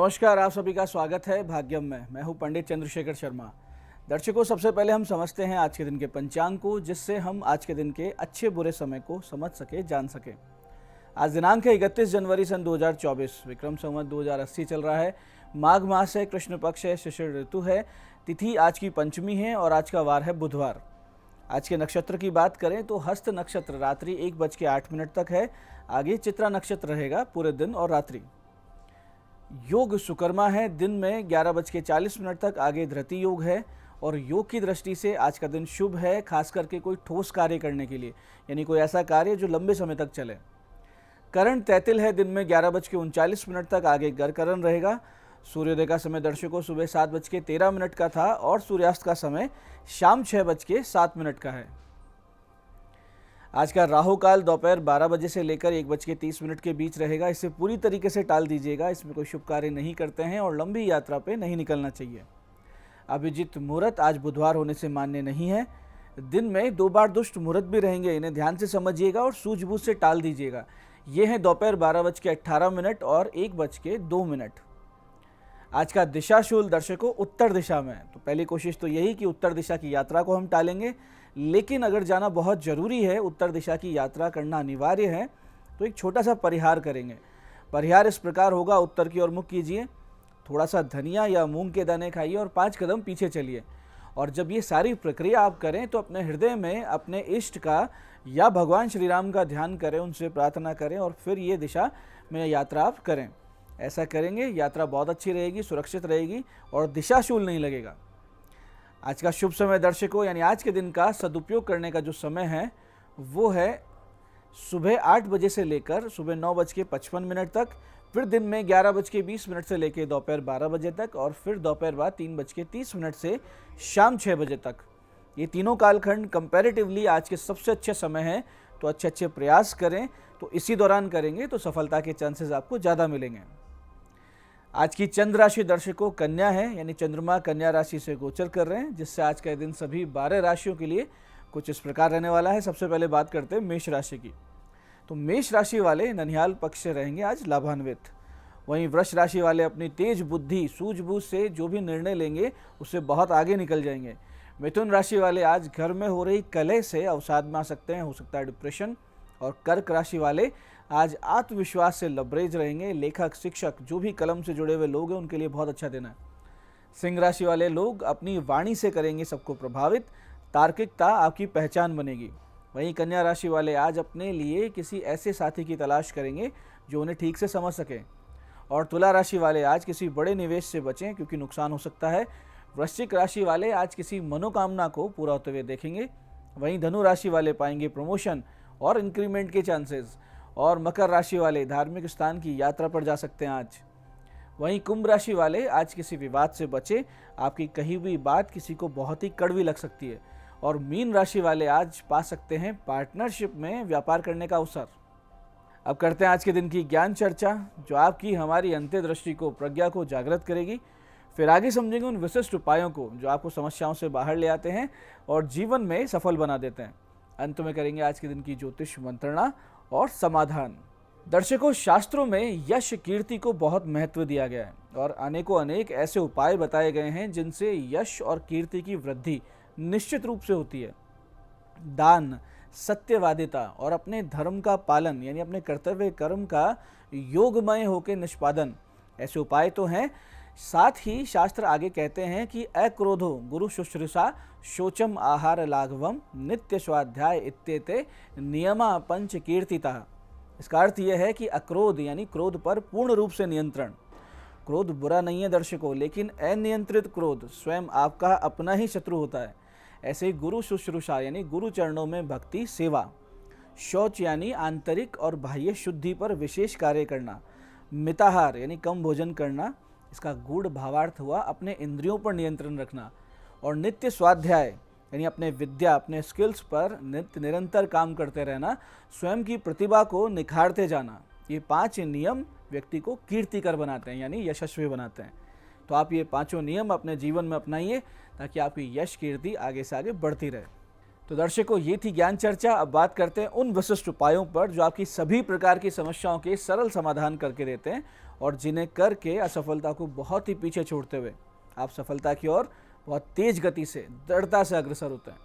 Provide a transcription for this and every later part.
नमस्कार, आप सभी का स्वागत है भाग्यम में। मैं हूं पंडित चंद्रशेखर शर्मा। दर्शकों, सबसे पहले हम समझते हैं आज के दिन के पंचांग को, जिससे हम आज के दिन के अच्छे बुरे समय को समझ सके, जान सके। आज दिनांक है 31 जनवरी सन 2024, विक्रम संवत 2080 चल रहा है। माघ मास है, कृष्ण पक्ष है, शिशिर ऋतु है। तिथि आज की पंचमी है और आज का वार है बुधवार। आज के नक्षत्र की बात करें तो हस्त नक्षत्र रात्रि 1:08 तक है। आगे चित्रा नक्षत्र रहेगा पूरे दिन और रात्रि। योग सुकर्मा है, दिन में 11:40 तक। आगे धृति योग है और योग की दृष्टि से आज का दिन शुभ है, खास करके कोई ठोस कार्य करने के लिए, यानी कोई ऐसा कार्य जो लंबे समय तक चले। करण तैतिल है, दिन में 11:39 तक। आगे गरकरण रहेगा। सूर्योदय का समय दर्शकों सुबह 7:13 का था और सूर्यास्त का समय शाम 6:07 का है। आज का राहु काल दोपहर 12 बजे से लेकर 1:30 के बीच रहेगा। इसे पूरी तरीके से टाल दीजिएगा, इसमें कोई शुभ कार्य नहीं करते हैं और लंबी यात्रा पे नहीं निकलना चाहिए। अभिजीत मुहूर्त आज बुधवार होने से मान्य नहीं है। दिन में 2 बार दुष्ट मुहूर्त भी रहेंगे, इन्हें ध्यान से समझिएगा और सूझबूझ से टाल दीजिएगा। ये हैं दोपहर 12:18 और 1:02। आज का दिशाशूल दर्शकों उत्तर दिशा में, तो पहली कोशिश तो यही कि उत्तर दिशा की यात्रा को हम टालेंगे, लेकिन अगर जाना बहुत ज़रूरी है, उत्तर दिशा की यात्रा करना अनिवार्य है, तो एक छोटा सा परिहार करेंगे। परिहार इस प्रकार होगा, उत्तर की ओर मुख कीजिए, थोड़ा सा धनिया या मूंग के दाने खाइए और 5 कदम पीछे चलिए। और जब ये सारी प्रक्रिया आप करें तो अपने हृदय में अपने इष्ट का या भगवान श्री राम का ध्यान करें, उनसे प्रार्थना करें और फिर ये दिशा में यात्रा आप करें। ऐसा करेंगे यात्रा बहुत अच्छी रहेगी, सुरक्षित रहेगी और दिशाशूल नहीं लगेगा। आज का शुभ समय दर्शकों, यानी आज के दिन का सदुपयोग करने का जो समय है वो है सुबह 8 बजे से लेकर सुबह 9:55 तक, फिर दिन में 11:20 से लेकर दोपहर 12 बजे तक और फिर दोपहर बाद 3:30 से शाम 6 बजे तक। ये तीनों कालखंड कंपैरेटिवली आज के सबसे अच्छे समय हैं, तो अच्छे प्रयास करें, तो इसी दौरान करेंगे तो सफलता के चांसेस आपको ज़्यादा मिलेंगे। आज की चंद्र राशि दर्शकों कन्या है, यानी चंद्रमा कन्या राशि से गोचर कर रहे हैं, जिससे आज का दिन सभी 12 राशियों के लिए कुछ इस प्रकार रहने वाला है। सबसे पहले बात करते हैं मेष राशि की। तो मेष राशि वाले ननिहाल पक्ष से रहेंगे आज लाभान्वित। वहीं वृष राशि वाले अपनी तेज बुद्धि सूझबूझ से जो भी निर्णय लेंगे उससे बहुत आगे निकल जाएंगे। मिथुन राशि वाले आज घर में हो रही कलह से अवसाद में आ सकते हैं, हो सकता है डिप्रेशन। और कर्क राशि वाले आज आत्मविश्वास से लबरेज रहेंगे। लेखक, शिक्षक, जो भी कलम से जुड़े हुए लोग हैं उनके लिए बहुत अच्छा दिन है। सिंह राशि वाले लोग अपनी वाणी से करेंगे सबको प्रभावित। तार्किकता आपकी पहचान बनेगी। वहीं कन्या राशि वाले आज अपने लिए किसी ऐसे साथी की तलाश करेंगे जो उन्हें ठीक से समझ सके। और तुला राशि वाले आज किसी बड़े निवेश से बचें क्योंकि नुकसान हो सकता है। वृश्चिक राशि वाले आज किसी मनोकामना को पूरा होते हुए देखेंगे। वहीं धनु राशि वाले पाएंगे प्रमोशन और इंक्रीमेंट के चांसेस। और मकर राशि वाले धार्मिक स्थान की यात्रा पर जा सकते हैं आज। वहीं कुंभ राशि वाले आज किसी विवाद से बचे, आपकी कही हुई बात किसी को बहुत ही कड़वी लग सकती है। और मीन राशि वाले आज पा सकते हैं पार्टनरशिप में व्यापार करने का अवसर। अब करते हैं आज के दिन की ज्ञान चर्चा, जो आपकी हमारी अंतर्दृष्टि को, प्रज्ञा को जागृत करेगी। फिर आगे समझेंगे उन विशिष्ट उपायों को जो आपको समस्याओं से बाहर ले आते हैं और जीवन में सफल बना देते हैं। अंत में करेंगे आज के दिन की ज्योतिष मंत्रणा और समाधान। दर्शकों, शास्त्रों में यश कीर्ति को बहुत महत्व दिया गया है और अनेक ऐसे उपाय बताए गए हैं जिनसे यश और कीर्ति की वृद्धि निश्चित रूप से होती है। दान, सत्यवादिता और अपने धर्म का पालन, यानी अपने कर्तव्य कर्म का योगमय होकर निष्पादन, ऐसे उपाय तो हैं। साथ ही शास्त्र आगे कहते हैं कि अक्रोधो गुरु शुश्रूषा शोचम आहार लाघवम नित्य स्वाध्याय इत्येते नियमा पंच कीर्तिता। इसका अर्थ यह है कि अक्रोध यानी क्रोध पर पूर्ण रूप से नियंत्रण। क्रोध बुरा नहीं है दर्शकों, लेकिन अनियंत्रित क्रोध स्वयं आपका अपना ही शत्रु होता है। ऐसे ही गुरु शुश्रूषा यानी गुरु चरणों में भक्ति सेवा। शौच यानी आंतरिक और बाह्य शुद्धि पर विशेष कार्य करना। मिताहार यानी कम भोजन करना, इसका गूढ़ भावार्थ हुआ अपने इंद्रियों पर नियंत्रण रखना। और नित्य स्वाध्याय यानी अपने विद्या, अपने स्किल्स पर नित्य निरंतर काम करते रहना, स्वयं की प्रतिभा को निखारते जाना। ये 5 नियम व्यक्ति को कीर्तिकर बनाते हैं, यानी यशस्वी बनाते हैं। तो आप ये 5 नियम अपने जीवन में अपनाइए ताकि आपकी यश कीर्ति आगे से आगे बढ़ती रहे। तो दर्शकों, ये थी ज्ञान चर्चा। अब बात करते हैं उन विशिष्ट उपायों पर जो आपकी सभी प्रकार की समस्याओं के सरल समाधान करके देते हैं और जिन्हें करके असफलता को बहुत ही पीछे छोड़ते हुए आप सफलता की ओर बहुत तेज गति से, दृढ़ता से अग्रसर होते हैं।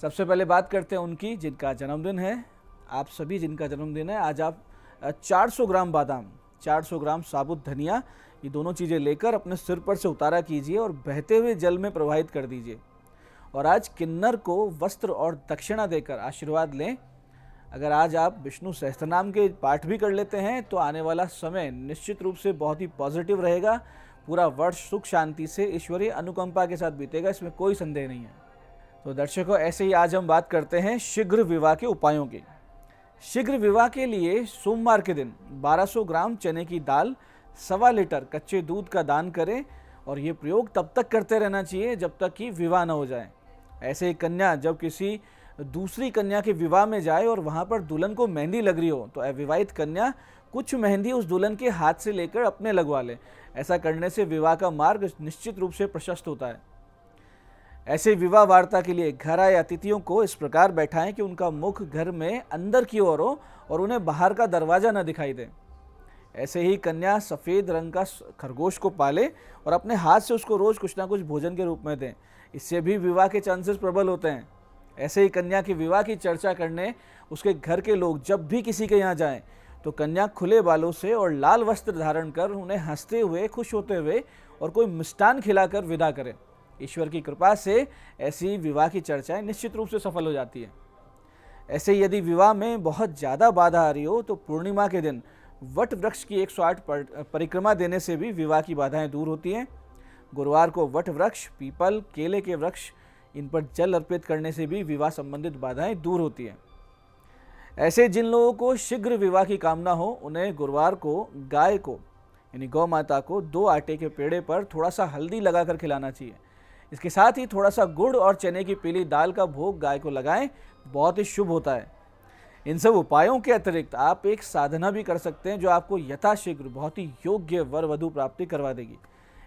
सबसे पहले बात करते हैं उनकी जिनका जन्मदिन है। आप सभी जिनका जन्मदिन है, आज आप 400 ग्राम बादाम, 400 ग्राम साबुत धनिया, ये दोनों चीज़ें लेकर अपने सिर पर से उतारा कीजिए और बहते हुए जल में प्रवाहित कर दीजिए। और आज किन्नर को वस्त्र और दक्षिणा देकर आशीर्वाद लें। अगर आज आप विष्णु सहस्त्रनाम के पाठ भी कर लेते हैं तो आने वाला समय निश्चित रूप से बहुत ही पॉजिटिव रहेगा। पूरा वर्ष सुख शांति से ईश्वरीय अनुकंपा के साथ बीतेगा, इसमें कोई संदेह नहीं है। तो दर्शकों, ऐसे ही आज हम बात करते हैं शीघ्र विवाह के उपायों की। शीघ्र विवाह के लिए सोमवार के दिन 1200 ग्राम चने की दाल, 1.25 लीटर कच्चे दूध का दान करें और ये प्रयोग तब तक करते रहना चाहिए जब तक कि विवाह न हो जाए। ऐसे ही कन्या जब किसी दूसरी कन्या के विवाह में जाए और वहाँ पर दुल्हन को मेहंदी लग रही हो तो अविवाहित कन्या कुछ मेहंदी उस दुल्हन के हाथ से लेकर अपने लगवा ले। ऐसा करने से विवाह का मार्ग निश्चित रूप से प्रशस्त होता है। ऐसे विवाह वार्ता के लिए घर आए अतिथियों को इस प्रकार बैठाएं कि उनका मुख घर में अंदर की ओर हो और उन्हें बाहर का दरवाजा न दिखाई दे। ऐसे ही कन्या सफ़ेद रंग का खरगोश को पाले और अपने हाथ से उसको रोज़ कुछ ना कुछ भोजन के रूप में दें। इससे भी विवाह के चांसेस प्रबल होते हैं। ऐसे ही कन्या के विवाह की चर्चा करने उसके घर के लोग जब भी किसी के यहाँ जाएं तो कन्या खुले बालों से और लाल वस्त्र धारण कर उन्हें हंसते हुए, खुश होते हुए और कोई मिष्टान खिलाकर विदा करें। ईश्वर की कृपा से ऐसी विवाह की चर्चाएं निश्चित रूप से सफल हो जाती है। ऐसे ही यदि विवाह में बहुत ज़्यादा बाधा आ रही हो तो पूर्णिमा के दिन वट वृक्ष की 108 परिक्रमा देने से भी विवाह की बाधाएं दूर होती हैं। गुरुवार को वट वृक्ष, पीपल, केले के वृक्ष, इन पर जल अर्पित करने से भी विवाह संबंधित बाधाएं दूर होती हैं। ऐसे जिन लोगों को शीघ्र विवाह की कामना हो उन्हें गुरुवार को गाय को यानी गौ माता को 2 आटे के पेड़े पर थोड़ा सा हल्दी लगाकर खिलाना चाहिए। इसके साथ ही थोड़ा सा गुड़ और चने की पीली दाल का भोग गाय को लगाएं, बहुत ही शुभ होता है। इन सब उपायों के अतिरिक्त आप एक साधना भी कर सकते हैं जो आपको यथाशीघ्र बहुत ही योग्य वर वधु प्राप्ति करवा देगी।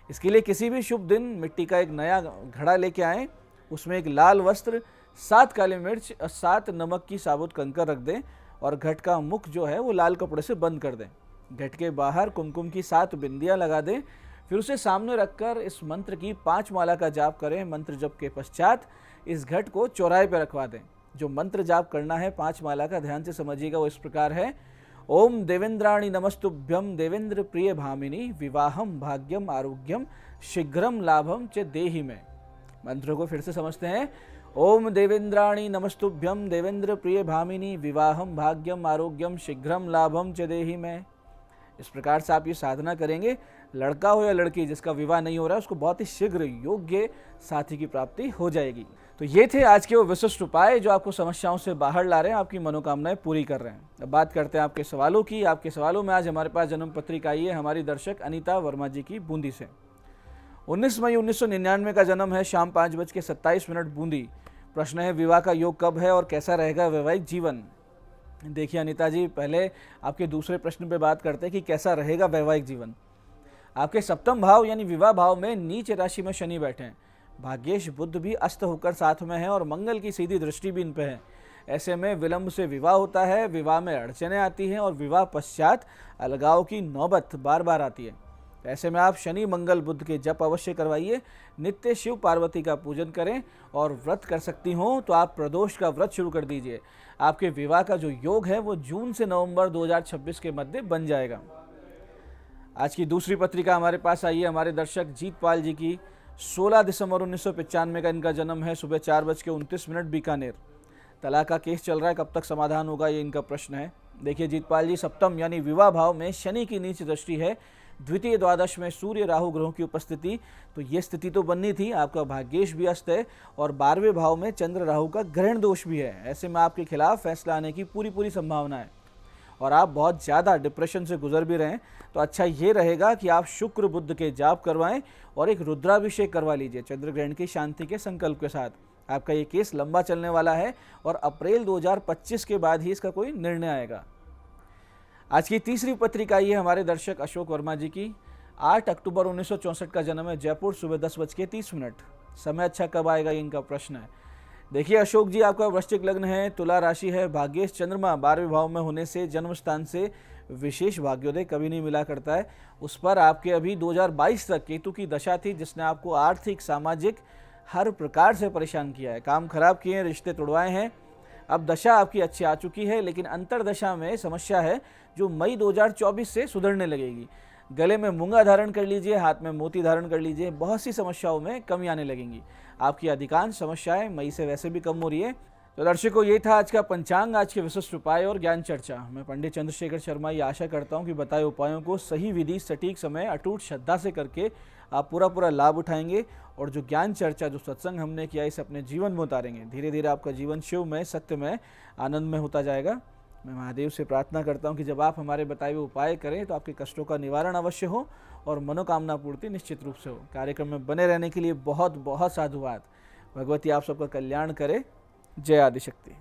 इसके लिए किसी भी शुभ दिन मिट्टी का एक नया घड़ा लेके आएँ, उसमें एक लाल वस्त्र, 7 काली मिर्च और 7 नमक की साबुत कंकर रख दें और घट का मुख जो है वो लाल कपड़े से बंद कर दें। घट के बाहर कुमकुम की 7 बिंदियाँ लगा दें, फिर उसे सामने रखकर इस मंत्र की 5 माला का जाप करें। मंत्र जप के पश्चात इस घट को चौराहे पर रखवा दें। जो मंत्र जाप करना है 5 माला का, ध्यान से समझिएगा, वो इस प्रकार है। ओम देवेंद्राणी नमस्तुभ्यम देवेंद्र प्रिय भामिनी विवाहम भाग्यम आरोग्यम शीघ्रम लाभम च देहि में। मंत्र को फिर से समझते हैं। ओम देवेंद्राणी नमस्तुभ्यम देवेंद्र प्रिय भामिनी विवाहम भाग्यम आरोग्यम शीघ्रम लाभम च देहि में। इस प्रकार से आप ये साधना करेंगे, लड़का हो या लड़की जिसका विवाह नहीं हो रहा है उसको बहुत ही शीघ्र योग्य साथी की प्राप्ति हो जाएगी। तो ये थे आज के वो विशिष्ट उपाय जो आपको समस्याओं से बाहर ला रहे हैं, आपकी मनोकामनाएं पूरी कर रहे हैं। अब बात करते हैं आपके सवालों की। आपके सवालों में आज हमारे पास जन्म पत्रिका आई है हमारी दर्शक अनीता वर्मा जी की बूंदी से। 19 मई 1999 का जन्म है, शाम 5:27 बूंदी। प्रश्न है, विवाह का योग कब है और कैसा रहेगा वैवाहिक जीवन। देखिए अनीता जी, पहले आपके दूसरे प्रश्न पे बात करते हैं कि कैसा रहेगा वैवाहिक जीवन। आपके सप्तम भाव यानी विवाह भाव में नीच राशि में शनि बैठे हैं। भाग्येश बुध भी अस्त होकर साथ में है और मंगल की सीधी दृष्टि भी इन पे है। ऐसे में विलंब से विवाह होता है, विवाह में अड़चनें आती हैं और विवाह पश्चात अलगाव की नौबत बार बार आती है। ऐसे में आप शनि मंगल बुध के जप अवश्य करवाइए। नित्य शिव पार्वती का पूजन करें और व्रत कर सकती हो तो आप प्रदोष का व्रत शुरू कर दीजिए। आपके विवाह का जो योग है वो जून से नवंबर 2026 के मध्य बन जाएगा। आज की दूसरी पत्रिका हमारे पास आई है हमारे दर्शक जीतपाल जी की। 16 दिसंबर 1995 का इनका जन्म है, सुबह 4:29 बीकानेर। तलाक का केस चल रहा है, कब तक समाधान होगा ये इनका प्रश्न है। देखिए जीतपाल जी, सप्तम यानी विवाह भाव में शनि की नीच दृष्टि है, द्वितीय द्वादश में सूर्य राहु ग्रहों की उपस्थिति, तो ये स्थिति तो बननी थी। आपका भाग्येश भी अस्त है और 12वें भाव में चंद्र राहु का ग्रहण दोष भी है। ऐसे में आपके खिलाफ फैसला आने की पूरी संभावना है और आप बहुत ज़्यादा डिप्रेशन से गुजर भी रहे हैं। तो अच्छा ये रहेगा कि आप शुक्र बुध के जाप करवाएं और एक रुद्राभिषेक करवा लीजिए चंद्र ग्रहण की शांति के संकल्प के साथ। आपका ये केस लंबा चलने वाला है और अप्रैल 2025 के बाद ही इसका कोई निर्णय आएगा। आज की तीसरी पत्रिका ये हमारे दर्शक अशोक वर्मा जी की। 8 अक्टूबर 1964 का जन्म है, जयपुर, सुबह 10:30। समय अच्छा कब आएगा ये इनका प्रश्न है। देखिए अशोक जी, आपका वृश्चिक लग्न है, तुला राशि है, भाग्येश चंद्रमा 12वें भाव में होने से जन्म स्थान से विशेष भाग्योदय कभी नहीं मिला करता है। उस पर आपके अभी 2022 तक केतु की दशा थी, जिसने आपको आर्थिक, सामाजिक हर प्रकार से परेशान किया है, काम खराब किए हैं, रिश्ते तोड़वाए हैं। अब दशा आपकी अच्छी आ चुकी है, लेकिन अंतरदशा में समस्या है जो मई 2024 से सुधरने लगेगी। गले में मूंगा धारण कर लीजिए, हाथ में मोती धारण कर लीजिए, बहुत सी समस्याओं में कमी आने लगेंगी। आपकी अधिकांश समस्याएं मई से वैसे भी कम हो रही है। तो दर्शकों, ये था आज का पंचांग, आज के विशिष्ट उपाय और ज्ञान चर्चा। मैं पंडित चंद्रशेखर शर्मा ये आशा करता हूँ कि बताए उपायों को सही विधि, सटीक समय, अटूट श्रद्धा से करके आप पूरा लाभ उठाएंगे और जो ज्ञान चर्चा, जो सत्संग हमने किया, इसे अपने जीवन में उतारेंगे। धीरे धीरे आपका जीवन शिवमय, सत्यमय, आनंदमय होता जाएगा। मैं महादेव से प्रार्थना करता हूँ कि जब आप हमारे बताए हुए उपाय करें तो आपके कष्टों का निवारण अवश्य हो और मनोकामना पूर्ति निश्चित रूप से हो। कार्यक्रम में बने रहने के लिए बहुत बहुत साधुवाद। भगवती आप सबका कल्याण करे। जय आदिशक्ति।